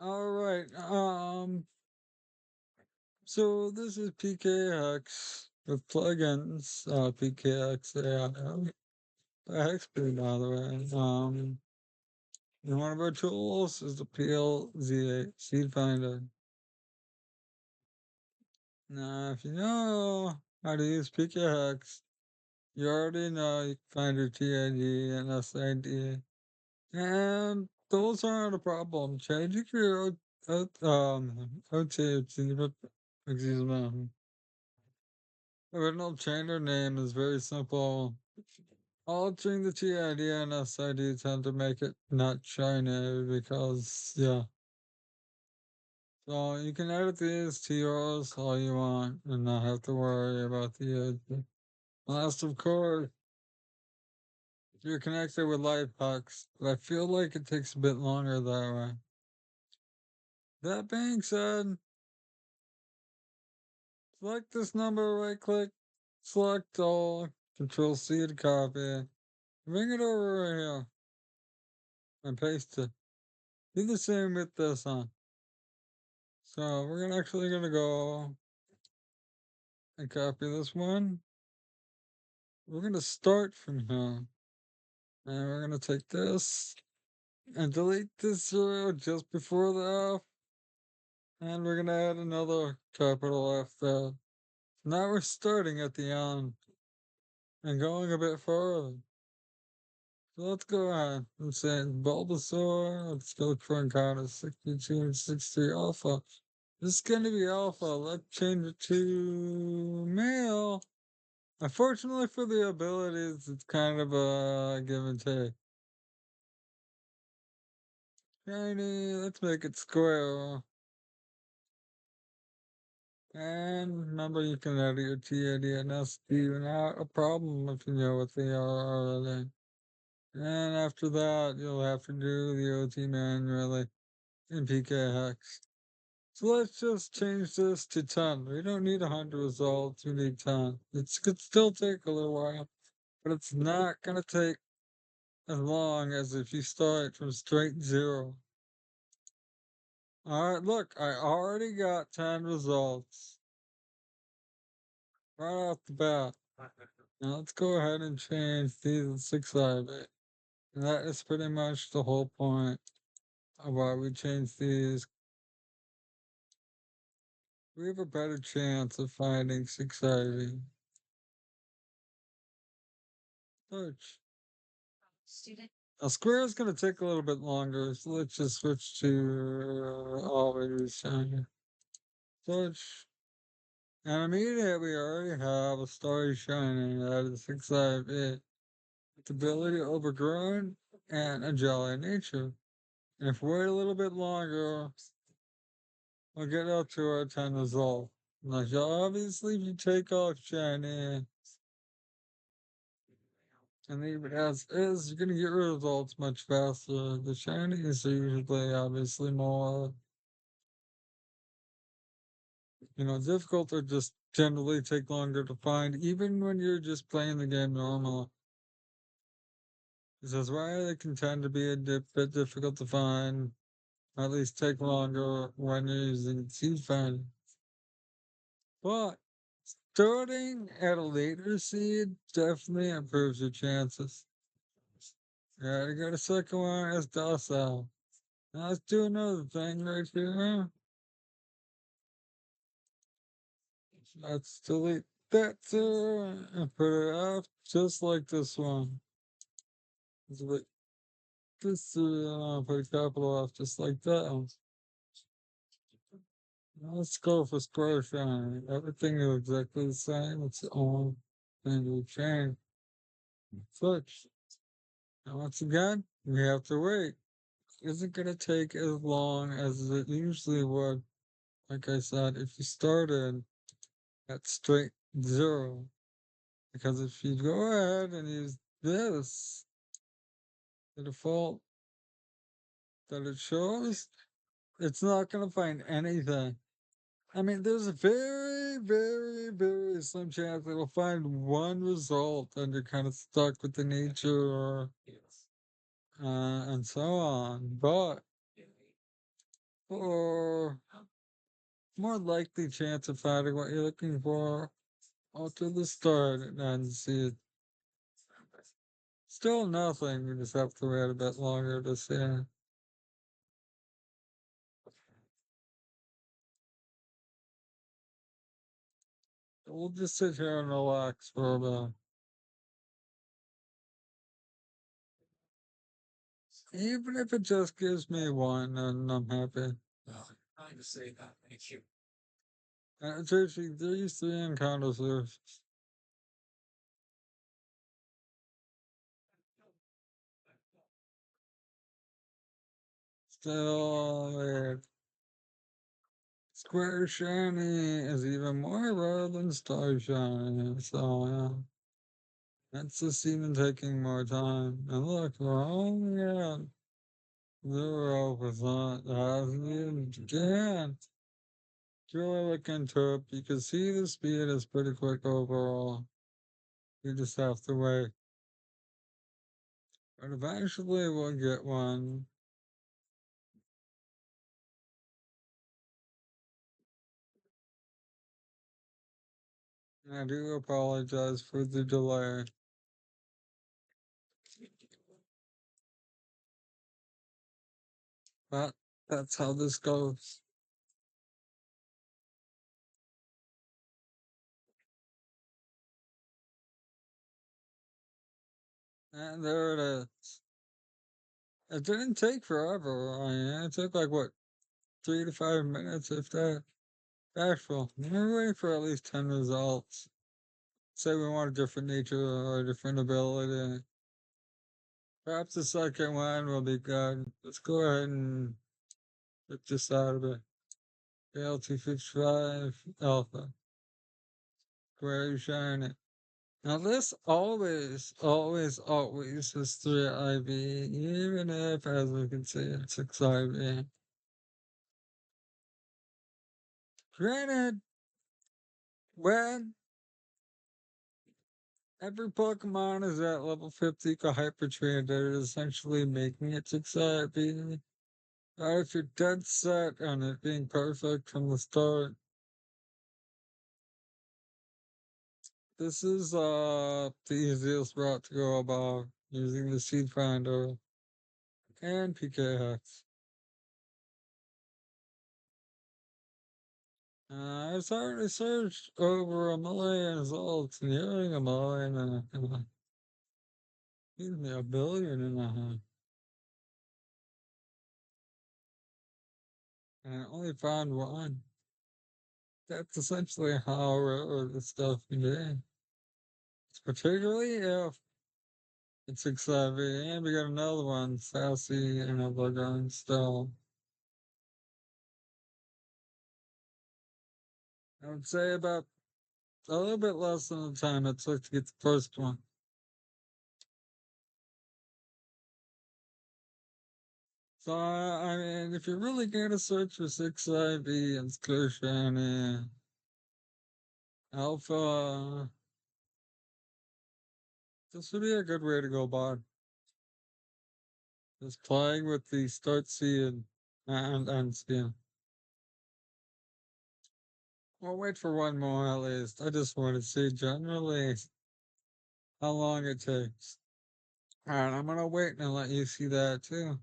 All right. So this is PKHeX with plugins. PKHeX AIO. Hex pretty by the way. And one of our tools is the PLZA seed finder. Now, if you know how to use PKHeX, you already know you can find your TID and SID. And those aren't a problem. Changing your OT, excuse me, original chainer name is very simple. Altering the TID and SID tend to make it not shiny because, yeah. So you can edit these to yours all you want and not have to worry about the last, of course, you're connected with Lifehacks, but I feel like it takes a bit longer that way. That being said, select this number, right click, select all, Control C to copy, bring it over right here, and paste it. Do the same with this one. So we're gonna go and copy this one. We're gonna start from here. And we're gonna take this and delete this 0 just before the F. And we're gonna add another capital F there. Now we're starting at the end and going a bit further. So let's go ahead and say Bulbasaur. Let's go for encounter 62 and 63 alpha. This is gonna be alpha. Let's change it to male. Unfortunately for the abilities, it's kind of a give and take. Shiny, let's make it square. And remember, you can edit your TAD and SD without a problem if you know what they are already. And after that, you'll have to do the OT manually in PKHeX. So let's just change this to 10. We don't need 100 results, we need 10. It could still take a little while, but it's not going to take as long as if you start from straight 0. Alright, look, I already got 10 results right off the bat. Now let's go ahead and change these to 658. And that is pretty much the whole point of why we changed these. We have a better chance of finding 6 search. Now square is going to take a little bit longer, so let's just switch to always shiny. Search. And immediately we already have a starry shining that is 658. With ability overgrown and a jolly nature. And if we wait a little bit longer, we'll get up to our 10 result. Now, obviously, if you take off shiny and leave it as is, you're going to get results much faster. The shinies are usually obviously more, difficult or just generally take longer to find, even when you're just playing the game normal. This is why they can tend to be a bit difficult to find, or at least take longer when you're using seed find. But starting at a later seed definitely improves your chances. Gotta go to second one as docile. Now let's do another thing right here. Let's delete that there and put it up just like this one. Delete this put a capital F just like that one. Now let's go for square shine. Everything is exactly the same. It's the only thing to change. Switch. And once again, we have to wait. Isn't gonna take as long as it usually would. Like I said, if you started at straight 0. Because if you go ahead and use this, the default that it shows, it's not gonna find anything. I mean, there's a very, very, very slim chance it'll find one result and you're kind of stuck with the nature and so on. But for more likely chance of finding what you're looking for after the start and see it. Still nothing. You just have to wait a bit longer to see it. We'll just sit here and relax for a bit. Even if it just gives me one, and I'm happy. And it's actually these three encounters there. Still weird. Square shiny is even more rare than star shiny, so yeah. That's just even taking more time. And look, we're only at 0%. Hasn't even began. If you really look into it, you can see the speed is pretty quick overall. You just have to wait. But eventually we'll get one. I do apologize for the delay. But that's how this goes. And there it is. It didn't take forever. I mean, it took like what, 3 to 5 minutes, if that. Actual. We're waiting for at least 10 results. Say we want a different nature or a different ability. Perhaps the second one will be good. Let's go ahead and get this out of it. AL255 Alpha. Very shiny. Now this always is 3 IV, even if, as we can see, it's 6 IV. Granted, when every Pokemon is at level 50 Hyper Trained, they're essentially making it 6 IV. If you're dead set on it being perfect from the start, this is the easiest route to go about using the Seed Finder and PKHeX. I've already searched over a million results, nearing a million excuse me, a billion and a half. And I only found one. That's essentially how rare this stuff can be. It's particularly if it's exciting, and we got another one, Sassy and a Bugger still. I would say about a little bit less than the time it took to get the first one. So, I mean, if you're really going to search for 6IV and Excursion and Alpha, this would be a good way to go about just playing with the start seed and end seed. We'll wait for one more at least. I just want to see generally how long it takes. Alright, I'm gonna wait and let you see that too.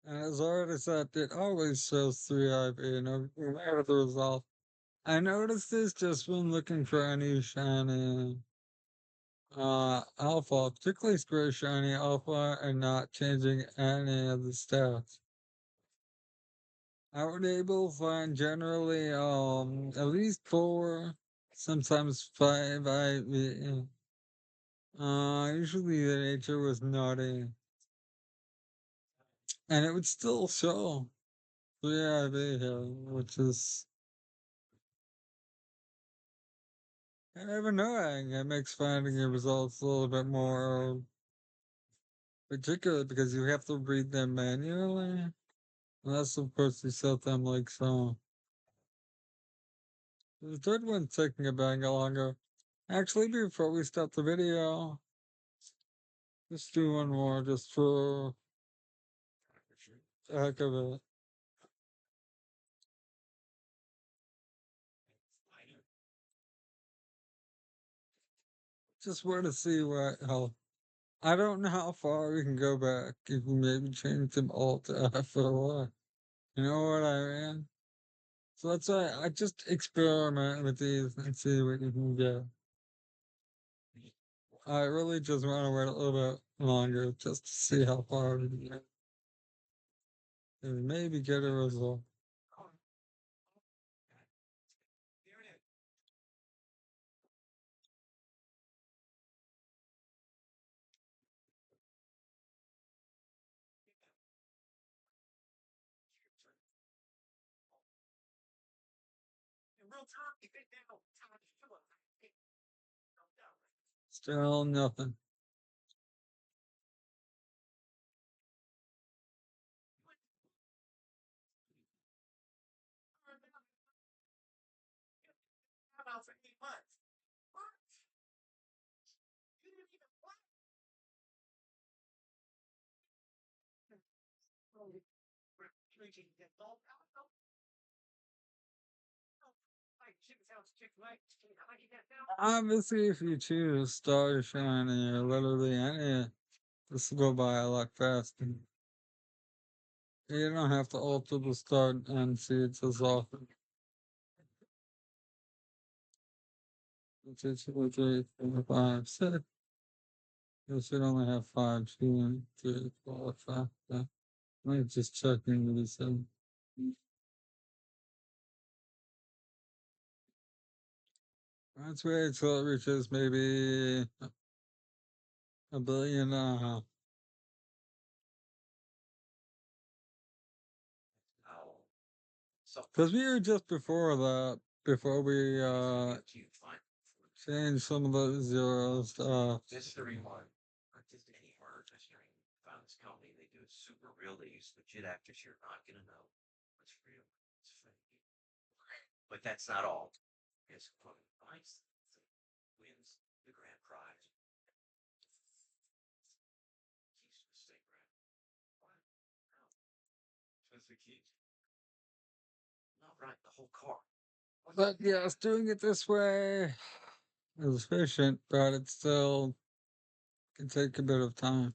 And as already said, it always shows 3IV no matter the result. I noticed this just when looking for any shiny alpha, particularly square shiny alpha, and not changing any of the stats. I was able to find generally at least 4, sometimes 5 IV. Usually the nature was naughty, and it would still show 3 IV here, which is kind of annoying. It makes finding your results a little bit more particular because you have to read them manually. Unless, of course, you set them like so. The third one's taking a bang longer. Actually, before we stop the video, let's do one more just for the heck of it. Just want to see how. I don't know how far we can go back. You can maybe change them all to F or what. You know what I mean? So that's why I just experiment with these and see what you can get. I really just want to wait a little bit longer just to see how far we can get. And maybe get a result. Still nothing. Obviously, if you choose Star Shiny or literally any, this will go by a lot faster. You don't have to alter the start and seeds as often. 1, 2, 3, 4, 5, 6. You should only have 5. 2, 3, 4, 5. Yeah. I'm just checking what he said. Let's wait till it reaches maybe a billion. Because we were just before that, before we changed some of the zeros. But yes, doing it this way is efficient, but it still can take a bit of time.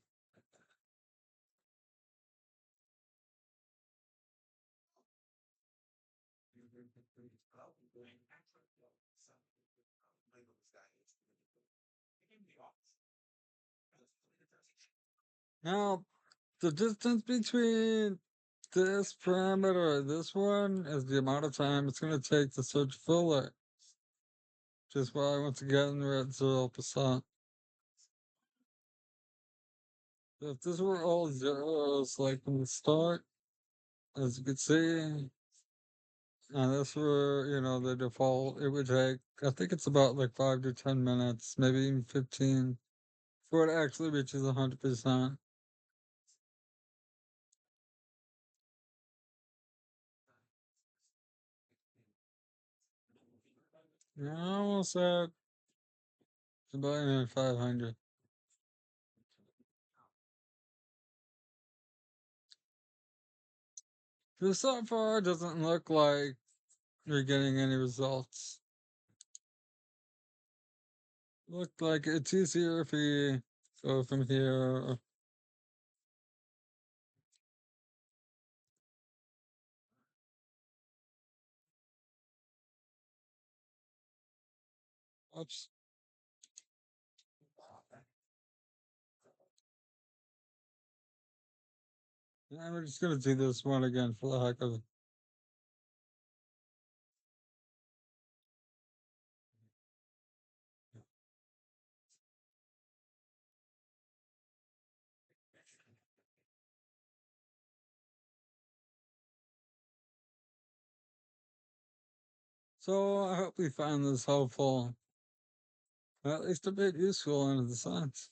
Now, the distance between this parameter and this one is the amount of time it's going to take to search fill it. Which is why once again we're at 0%. If this were all zeros like from the start, as you can see, and this were, the default, it would take, I think it's about like 5 to 10 minutes, maybe even 15, before it actually reaches 100%. Yeah, almost at 1,500,000. This so far doesn't look like you're getting any results. Look like it's easier if we go from here. Oops. Yeah, we're just gonna do this one again for the heck of it. So I hope we find this helpful, at least a bit useful in the sense.